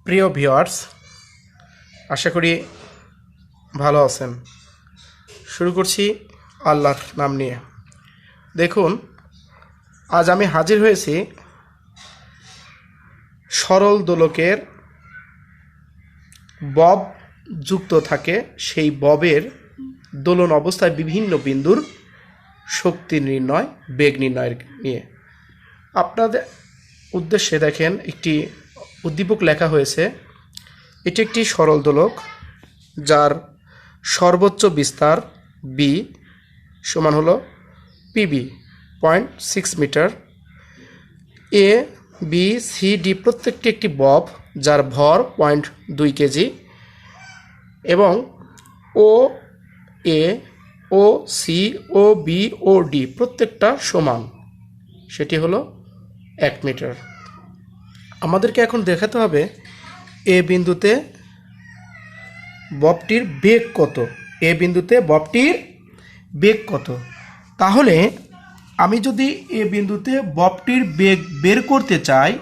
প্রিয় ভিউয়ার্স, আশা করি ভালো আছেন। শুরু করছি আল্লাহর নাম নিয়ে। দেখুন, আজ আমি হাজির হয়েছি সরল দোলকের বব যুক্ত থাকে, সেই ববের দোলন অবস্থায় বিভিন্ন বিন্দুর শক্তি নির্ণয়, বেগ নির্ণয়ের নিয়ে আপনাদের উদ্দেশ্যে দেখেন একটি উদ্দীপক লেখা হয়েছে। এটি একটি সরল দোলক যার সর্বোচ্চ বিস্তার বি সমান হলো PB 0.6 metre. A B C D প্রত্যেকটি একটি বব যার ভর 0.2 কেজি এবং ও এ ও সি ও বি ও ডি প্রত্যেকটা সমান, সেটি হলো 1 মিটার। আমাদেরকে এখন দেখাতে হবে এ বিন্দুতে ববটির বেগ কত। এ বিন্দুতে ববটির বেগ কত? তাহলে আমি যদি এ বিন্দুতে ববটির বেগ বের করতে চাই,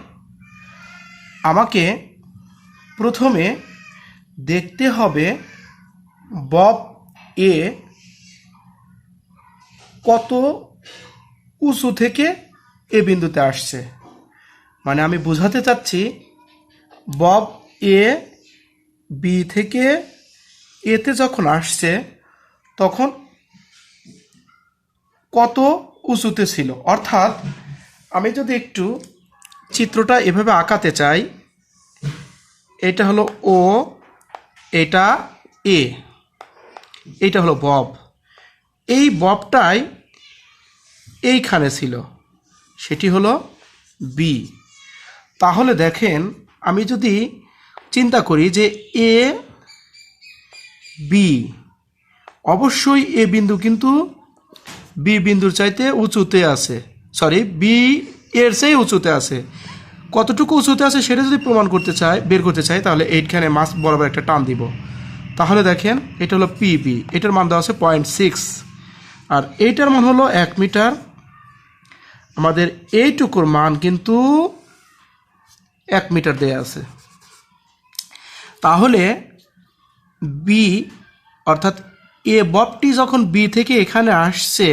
আমাকে প্রথমে দেখতে হবে বব এ কত উঁচু থেকে এ বিন্দুতে আসছে। মানে আমি বোঝাতে চাচ্ছি বব এ বি থেকে এতে যখন আসছে তখন কত উঁচুতে ছিল। অর্থাৎ আমি যদি একটু চিত্রটা এভাবে আঁকাতে চাই, এটা হলো ও, এটা এ, এইটা হলো বব। এই ববটাই এইখানে ছিল, সেটি হলো বি। তাহলে দেখেন, আমি যদি চিন্তা করি যে এ বি, অবশ্যই এ বিন্দু কিন্তু বি বিন্দুর চাইতে উঁচুতে আছে, বি এর চেয়ে উঁচুতে আছে। কতটুকু উঁচুতে আছে সেটা যদি প্রমাণ করতে চাই, বের করতে চাই, তাহলে এইখানে মাছ বরাবর একটা টান দিব। তাহলে দেখেন, এটা হলো পিবি, এটার মান দেওয়া আছে 0.6 আর এইটার মান হলো 1 মিটার। আমাদের এইটুকুর মান কিন্তু 1 মিটার দেয়া আছে। তাহলে বি অর্থাৎ এ ববটি যখন বি থেকে এখানে আসছে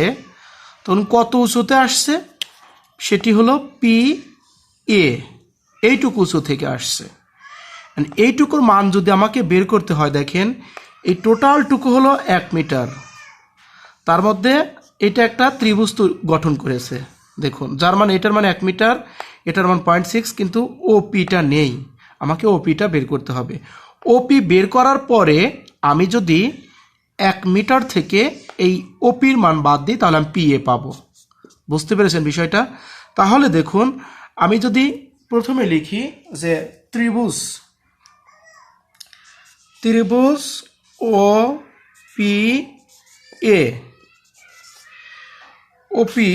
তখন কত উঁচুতে আসছে, সেটি হলো পি এ, এইটুকু উঁচু থেকে আসছে। এইটুকুর মান যদি আমাকে বের করতে হয়, দেখেন এই টোটালটুকু হলো 1 মিটার। তার মধ্যে এটা একটা ত্রিভুজ গঠন করেছে, দেখুন, যার মান এটার মান 1 মিটার, এটার মান 0.6, কিন্তু ওপিটা নেই। আমাকে ওপিটা বের করতে হবে। ওপি বের করার পরে আমি যদি 1 মিটার থেকে এই ওপির মান বাদ দিই, তাহলে আমি পিএ পাবো। বুঝতে পেরেছেন বিষয়টা? তাহলে দেখুন, আমি যদি প্রথমে লিখি যে ত্রিভুজ ও পি এ, ওপি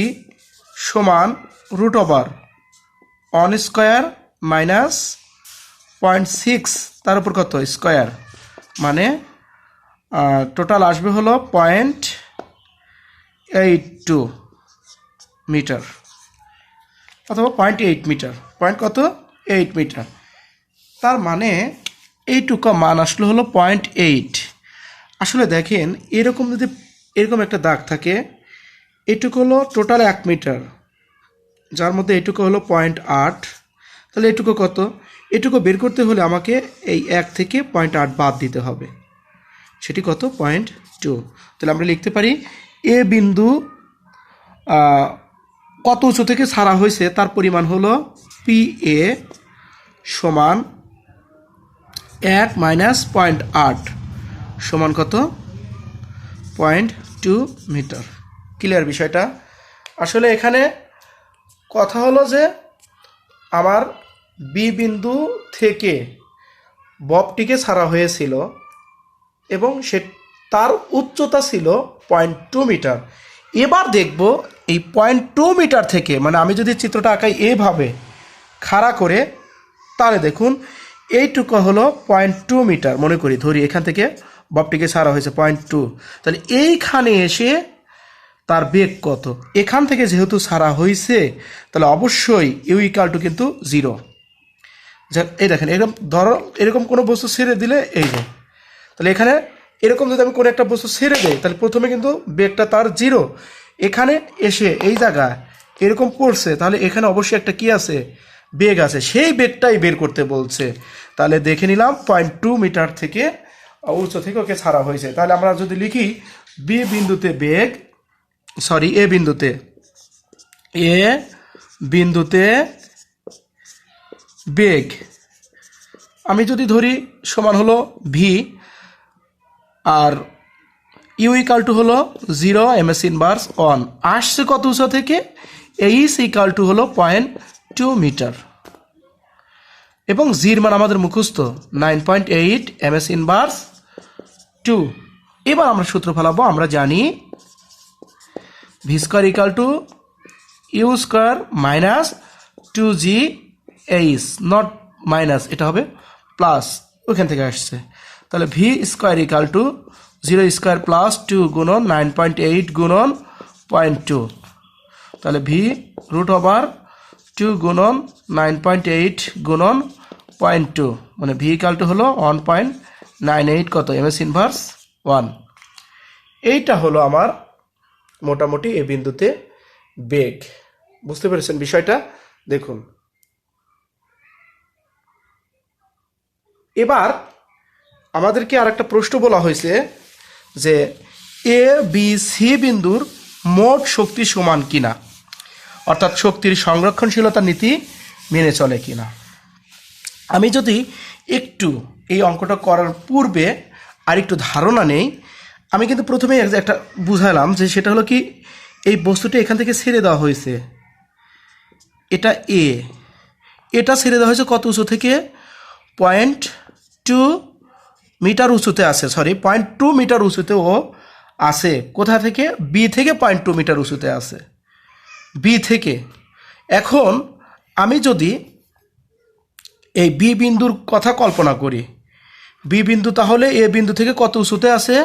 সমান √1 স্কোয়ার মাইনাস 0.6 তার উপর কত স্কোয়ার, মানে টোটাল আসবে হলো 0.82 মিটার অথবা 0.8 মিটার, কত 8 মিটার। তার মানে এইটুকু মান আসলে হলো 0.8। আসলে দেখেন, এরকম একটা দাগ থাকে, এইটুকু হলো টোটাল 1 মিটার, যার মধ্যে এইটুকু হলো 0.8। তাহলে এটুকু কত? এটুকু বের করতে হলে আমাকে এই 1 থেকে 0.8 বাদ দিতে হবে, সেটি কত 0.2। তাহলে আমরা লিখতে পারি এ বিন্দু কত উঁচু থেকে ছাড়া হয়েছে তার পরিমাণ হলো পি এ সমান 1 মাইনাস 0.8 সমান কত 0.2 মিটার। ক্লিয়ার বিষয়টা? আসলে এখানে কথা হলো যে আমার বি বিন্দু থেকে ববটিকে ছাড়া হয়েছিল এবং তার উচ্চতা ছিল 0.2 মিটার। এবার দেখব এই 0.2 মিটার থেকে, মানে আমি যদি চিত্রটা আঁকাই এভাবে খাড়া করে, তাহলে দেখুন এইটুকু হলো 0.2 মিটার, মনে করি ধরি এখান থেকে ববটিকে ছাড়া হয়েছে 0.2। তাহলে এইখানে এসে তার বেগ কত? এখান থেকে যেহেতু ছাড়া হয়েছে, তাহলে অবশ্যই ইউ ইকুয়াল টু কিন্তু 0। এই দেখেন এরকম ধরো এরকম কোনো বস্তু ছেড়ে দিলে এই যে, তাহলে এখানে এরকম যদি আমি কোনো একটা বস্তু ছেড়ে দেই তাহলে প্রথমে কিন্তু বেগটা তার 0, এখানে এসে এই জায়গায় এরকম পড়ছে, তাহলে এখানে অবশ্যই একটা কি আছে, বেগ আছে, সেই বেগটাই বের করতে বলছে। তাহলে দেখে নিলাম 0.2 মিটার থেকে উচ্চ থেকে ওকে ছাড়া হয়েছে। তাহলে আমরা যদি লিখি বি বিন্দুতে বেগ, সরি এ বিন্দুতে বেগ আমি যদি ধরি সমান হলো ভি, আর ইউ ইকাল টু হলো 0 ms ইনভার্স 1, আসছে কত উচ্চ থেকে, এইচ ইকাল টু হলো 0.2 মিটার, এবং জির মান আমাদের মুখস্থ 9.8 ms ইনভার্স 2। এবার আমরা সূত্র ফেলাবো, আমরা জানি V square equal to u square minus 2gh, not minus, এটা হবে প্লাস, ওখান থেকে আসছে। তাহলে V square equal to 0 square plus 2 গুণন 9.8 গুণন 0.2, তাহলে ভি রুট ওভার 2 গুণন 9.8 গুণন 0.2, মানে ভি ইকাল টু হলো 1.98 কত ms ইনভার্স 1। এইটা হলো আমার মোটামুটি এ বিন্দুতে বেগ। বুঝতে পেরেছেন বিষয়টা? দেখুন এবার আমাদেরকে আর একটা প্রশ্ন বলা হয়েছে যে এ বি সি বিন্দুর মোট শক্তি সমান কিনা, অর্থাৎ শক্তির সংরক্ষণশীলতার নীতি মেনে চলে কিনা। আমি যদি একটু এই অঙ্কটা করার পূর্বে আর একটু ধারণা নেই, আমি কিন্তু প্রথমেই একটা বুঝালাম যে সেটা হলো কি, এই বস্তুটা এখান থেকে ছেড়ে দেওয়া হয়েছে, এটা এ, এটা ছেড়ে দেওয়া হয়েছে কত উঁচু থেকে, 0.2 মিটার উঁচুতে আছে, সরি 0.2 মিটার উঁচুতে ও আছে। কোথা থেকে? বি থেকে 0.2 মিটার উঁচুতে আছে, বি থেকে। এখন আমি যদি এই বি বিন্দুর কথা কল্পনা করি, বি বিন্দু তাহলে এ বিন্দু থেকে কত উঁচুতে আছে,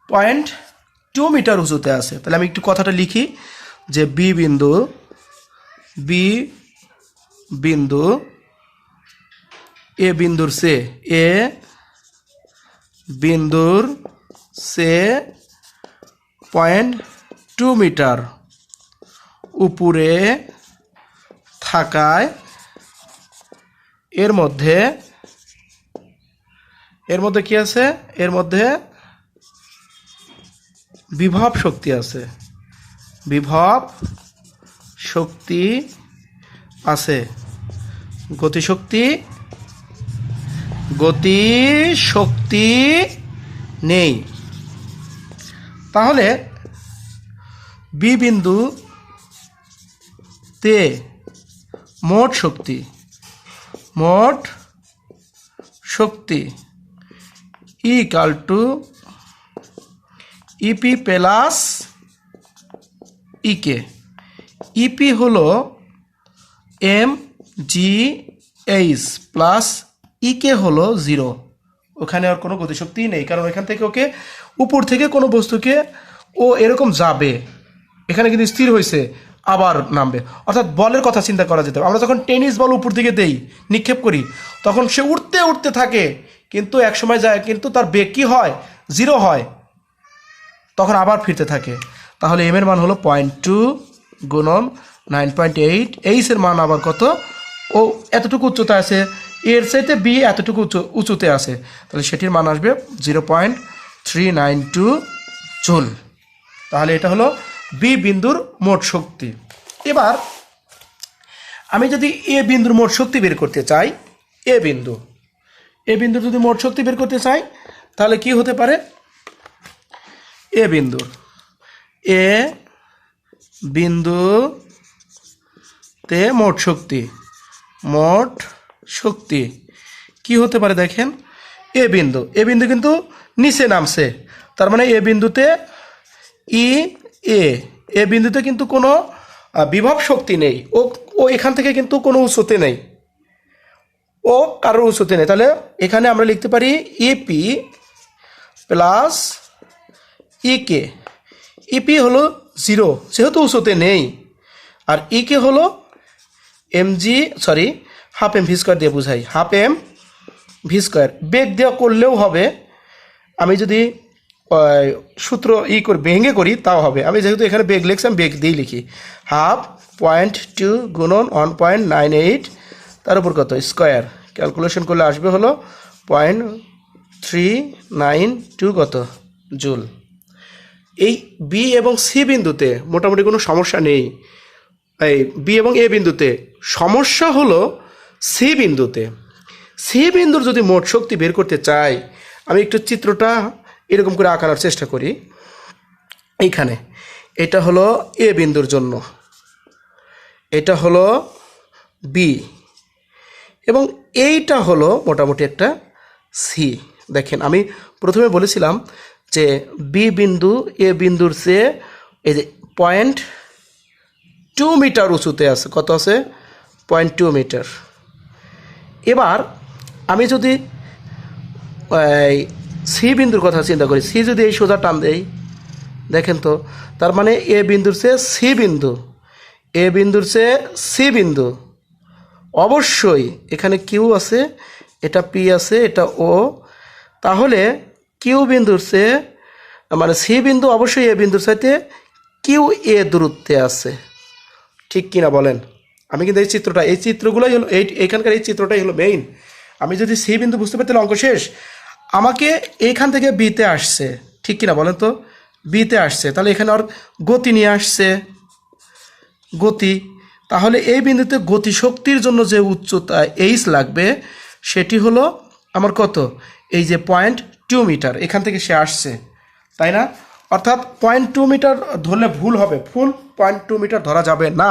0.2 মিটার উঁচুতে আছে। তাহলে আমি একটু কথাটা লিখি যে বি বিন্দু এ বিন্দুর সে 0.2 মিটার উপরে থাকায় এর মধ্যে কি আছে, এর মধ্যে বিভব শক্তি আছে, বিভব শক্তি আছে, গতিশক্তি নেই। তাহলে বি বিন্দুতে মোট শক্তি equal to EP plus EK. EP হলো mgh প্লাস ইকে হলো 0, ওখানে আর কোনো গতিশক্তি নেই, কারণ এখান থেকে ওকে উপর থেকে কোনো বস্তুকে ও এরকম যাবে, এখানে কিন্তু স্থির হয়েছে, আবার নামবে। অর্থাৎ বলের কথা চিন্তা করা যেতে, আমরা যখন টেনিস বল উপর দিকে দেই, নিক্ষেপ করি, তখন সে উঠতে থাকে, কিন্তু এক সময় যায়, কিন্তু তার বেগ কি হয়, 0 হয়, তখন আবার ফিরতে থাকে। তাহলে এম এর মান হলো 0.2 গুণন 9.8, এইচের মান আবার কত, ও এতটুকু উচ্চতা আছে, এর চাইতে বি এতটুকু উঁচুতে আছে, তাহলে সেটির মান আসবে 0.392 জুল। তাহলে এটা হলো বি বিন্দুর মোট শক্তি। এবার আমি যদি এ বিন্দুর মোট শক্তি বের করতে চাই, এ বিন্দুর যদি মোট শক্তি বের করতে চাই, তাহলে কি হতে পারে, এ বিন্দুতে মোট শক্তি কি হতে পারে, দেখেন এ বিন্দু কিন্তু নিচে নামছে, তার মানে এ বিন্দুতে এ বিন্দুতে কিন্তু কোনো বিভব শক্তি নেই, ও এখান থেকে কিন্তু কোনো উচ্চতে নেই, ও কারোর উচ্চতে নেই। তাহলে এখানে আমরা লিখতে পারি ইপি প্লাস ইকে। ইপি হলো 0 যেহেতু উচ্চতে নেই, আর ইকে হলো হাফ এম ভি স্কোয়ার দিয়ে বুঝাই, হাফ এম ভি স্কোয়ার। বেগ দেওয়া করলেও হবে, আমি যদি সূত্র করে ভেঙে করি তাও হবে। আমি যেহেতু এখানে বেগ লিখছি আমি বেগ দিয়েই লিখি, 1/2 গুণন 1.98 তার উপর কত স্কোয়ার, ক্যালকুলেশন করলে আসবে হলো 0.392 কত জুল। এই বি এবং সি বিন্দুতে মোটামুটি কোনো সমস্যা নেই। এই বি এবং এ বিন্দুতে সমস্যা হলো সি বিন্দুতে। সি বিন্দুর যদি মোট শক্তি বের করতে চাই, আমি একটু চিত্রটা এরকম করে আঁকানোর চেষ্টা করি। এইখানে এটা হলো এ বিন্দুর জন্য, এটা হলো বি, এবং এইটা হলো মোটামুটি একটা সি। দেখেন আমি প্রথমে বলেছিলাম যে বি বিন্দু এ বিন্দুর চেয়ে এই যে 0.2 মিটার উঁচুতে আছে, কত আছে 0.2 মিটার। এবার আমি যদি সি বিন্দুর কথা চিন্তা করি, সি যদি এই সোজা টান দেই, দেখেন তো, তার মানে এ বিন্দুর চেয়ে সি বিন্দু, এ বিন্দুর চেয়ে সি বিন্দু অবশ্যই এখানে কিউ আছে, এটা পি আছে, এটা ও, তাহলে কিউ বিন্দুর চেয়ে মানে সি বিন্দু অবশ্যই এ বিন্দুর সাথে কিউ এ দূরত্বে আছে, ঠিক কিনা বলেন? আমি কিন্তু এই চিত্রটা, এই চিত্রগুলোই হলো এইখানকার এই চিত্রটাই হলো মেইন। আমি যদি সি বিন্দু বুঝতে পারতে অঙ্ক শেষ। আমাকে এইখান থেকে বিতে আসছে, ঠিক কিনা বলেন তো? বিতে আসছে, তাহলে এখানে আর গতি নিয়ে আসছে, গতি। তাহলে এই বিন্দুতে গতি শক্তির জন্য যে উচ্চতা এইচ লাগবে সেটি হলো আমার কত, এই যে 0.2 মিটার, এখান থেকে সে আসছে, তাই না? অর্থাৎ 0.2 মিটার ধরলে ভুল হবে, ফুল 0.2 মিটার ধরা যাবে না,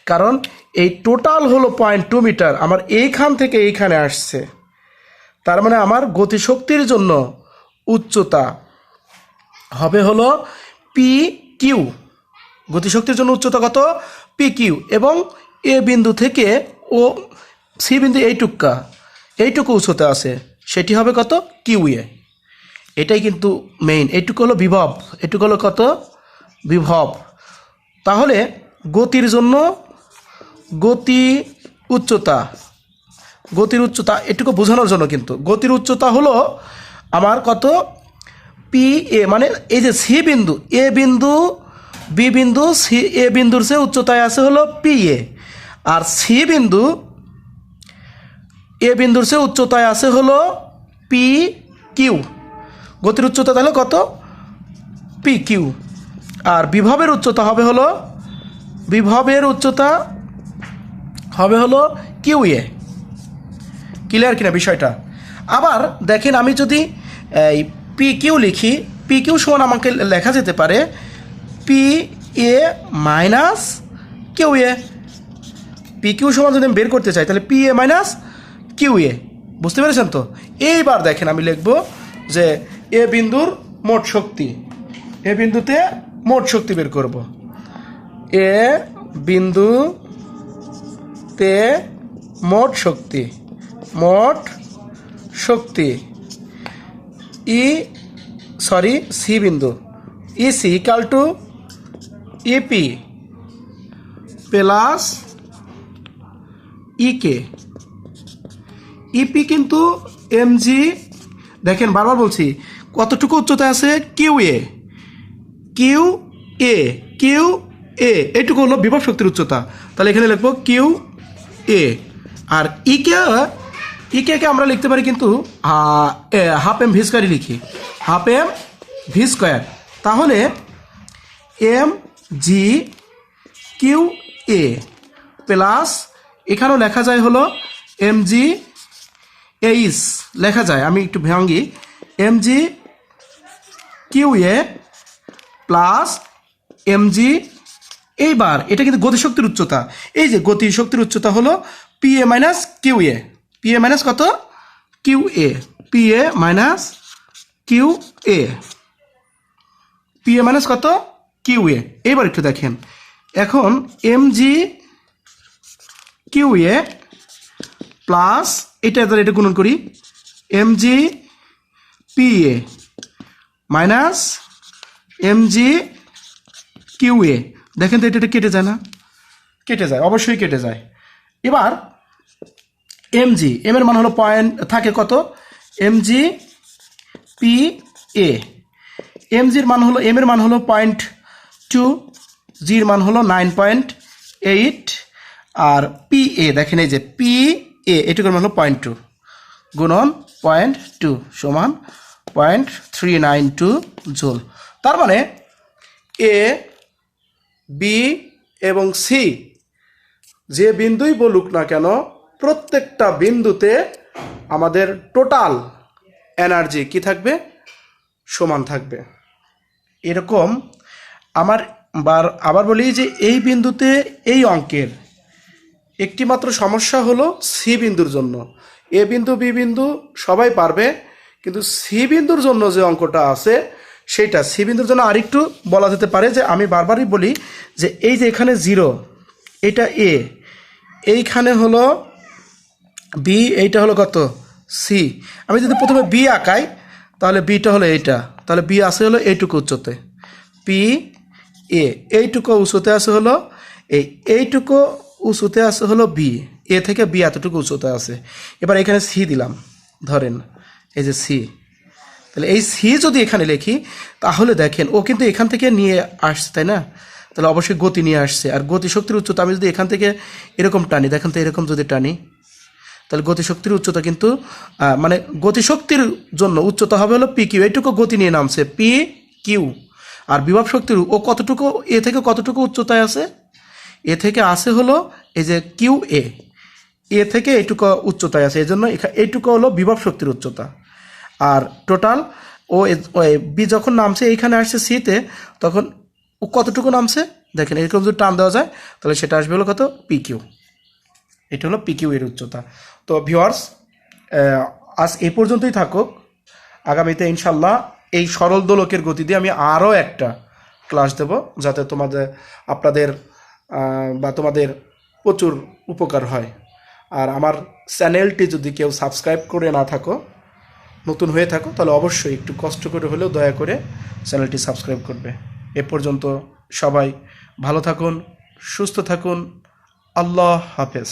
কারণ এই টোটাল হলো 0.2 মিটার, আমার এইখান থেকে এইখানে আসছে। তার মানে আমার গতিশক্তির জন্য উচ্চতা হবে হলো পি কিউ, গতিশক্তির জন্য উচ্চতা কত পি কিউ, এবং এ বিন্দু থেকে ও সি বিন্দু এইটুকু উচ্চতা আছে, সেটি হবে কত কিউ এ। এটাই কিন্তু মেইন, এইটুকু হলো বিভব, এটুকু হলো কত বিভব। তাহলে গতির জন্য গতির উচ্চতা এটুকু বোঝানোর জন্য, কিন্তু গতির উচ্চতা হলো আমার কত পি এ, মানে এই যে সি বিন্দু, এ বিন্দু বি বিন্দু সি এ বিন্দুর সে উচ্চতায় আছে হলো পি এ, আর সি বিন্দু এ বিন্দুর সে উচ্চতায় আছে হলো পি কিউ। গতির উচ্চতা তাহলে কত পি কিউ, আর বিভবের উচ্চতা হবে হলো কিউ এ। ক্লিয়ার কিনা বিষয়টা? আবার দেখেন আমি যদি এই পি কিউ লিখি, পি কিউ সমান আমাকে লেখা যেতে পারে P A minus Q A. P Q সমান যদি আমি বের করতে চাই তাহলে P A minus Q A, বুঝতে পেরেছেন তো? এইবার দেখেন আমি লিখব যে এ বিন্দুর মোট শক্তি, এ বিন্দুতে মোট শক্তি বের করব, এ বিন্দুতে মোট শক্তি সি বিন্দু EC equal to EP plus EK. EP কিন্তু এমজি, দেখেন বারবার বলছি কতটুকু উচ্চতা আছে কিউ এ, এইটুকু হলো বিভব শক্তির উচ্চতা, তাহলে এখানে লিখবো কিউ এ। আর ইকে আমরা লিখতে পারি কিন্তু হাফ এম ভি স্কোয়ারই লিখি, হাফ এম ভি স্কোয়ার। তাহলে M G Q A plus এখানেও লেখা যায় হলো এম জি এইচ লেখা যায়, আমি একটু ভাঙি, M G Q A plus M G. এইবার এটা কিন্তু গতিশক্তির উচ্চতা, এই যে গতিশক্তির উচ্চতা হলো P A minus Q A, P A minus কত Q A, P A minus Q A, P A minus কত কিউ এ। এইবার একটু দেখেন, এখন M G Q A plus এটা গুণন করি M G P A minus M G Q A. দেখেন তো এটা কেটে যায় না? কেটে যায়, অবশ্যই কেটে যায়। এবার এমজি, এম এর মান হলো পয়েন্ট থাকে কত, এমজি পি এ, এমজির মান হলো, এম এর মান হলো 0.2, জির মান হলো 9.8, আর পি এ দেখেন এই যে পি এ এটুকুর মান হলো 0.2 গুণন 0.2 সমান 0.392 জুল। তার মানে এ, বি এবং সি যে বিন্দুই বলুক না কেন, প্রত্যেকটা বিন্দুতে আমাদের টোটাল এনার্জি কি থাকবে, সমান থাকবে। এরকম আবার বলি যে এই বিন্দুতে এই অঙ্কের একটি মাত্র সমস্যা হলো সি বিন্দুর জন্য। এ বিন্দু বি বিন্দু সবাই পারবে, কিন্তু সি বিন্দুর জন্য যে অঙ্কটা আছে সেইটা সি বিন্দুর জন্য আরেকটু বলা যেতে পারে যে আমি বারবারই বলি যে এই যে এখানে 0, এটা এ, এইখানে হলো বি, এইটা হলো কত সি। আমি যদি প্রথমে বি আঁকাই তাহলে বিটা হলো এইটা, তাহলে বি আসে হলো এইটুকু উচ্চতে, পি এ, এইটুকু উঁচুতে আছে হলো এইটুকু উঁচুতে আছে হলো বি, এ থেকে বি এতটুকু উঁচুতে আছে। এবার এখানে সি দিলাম, ধরেন এই যে সি, তাহলে এই সি যদি এখানে লিখি তাহলে দেখেন ও কিন্তু এখান থেকে নিয়ে আসছে, তাই না? তাহলে অবশ্যই গতি নিয়ে আসছে। আর গতিশক্তির উচ্চতা আমি যদি এখান থেকে এরকম টানি, দেখেন তো এরকম যদি টানি, তাহলে গতিশক্তির উচ্চতা কিন্তু মানে গতিশক্তির জন্য উচ্চতা হবে হলো পি কিউ, এইটুকু গতি নিয়ে নামছে পি কিউ। আর বিভব শক্তির ও কতটুকু, এ থেকে কতটুকু উচ্চতায় আছে, এ থেকে আসে হলো এই যে কিউ এ, এ থেকে এইটুকু উচ্চতায় আছে, এই জন্য এইটুকু হলো বিভব শক্তির উচ্চতা। আর টোটাল ও বি যখন নামছে এইখানে আসছে সিতে, তখন ও কতটুকু নামছে দেখেন, এরকম যদি টান দেওয়া যায় তাহলে সেটা আসবে হলো কত, পি কিউ। এটা হলো পি কিউ এর উচ্চতা। তো ভিউয়ার্স, আজ এই পর্যন্তই থাকুক। আগামীতে ইনশাল্লাহ এই সরল দোলকের গতি দিয়ে আমি আরও একটা ক্লাস দেব, যাতে আপনাদের বা তোমাদের প্রচুর উপকার হয়। আর আমার চ্যানেলটি যদি কেউ সাবস্ক্রাইব করে না থাকো, নতুন হয়ে থাকো, তাহলে অবশ্যই একটু কষ্ট করে হলেও দয়া করে চ্যানেলটি সাবস্ক্রাইব করবে। এ পর্যন্ত সবাই ভালো থাকুন, সুস্থ থাকুন, আল্লাহ হাফেজ।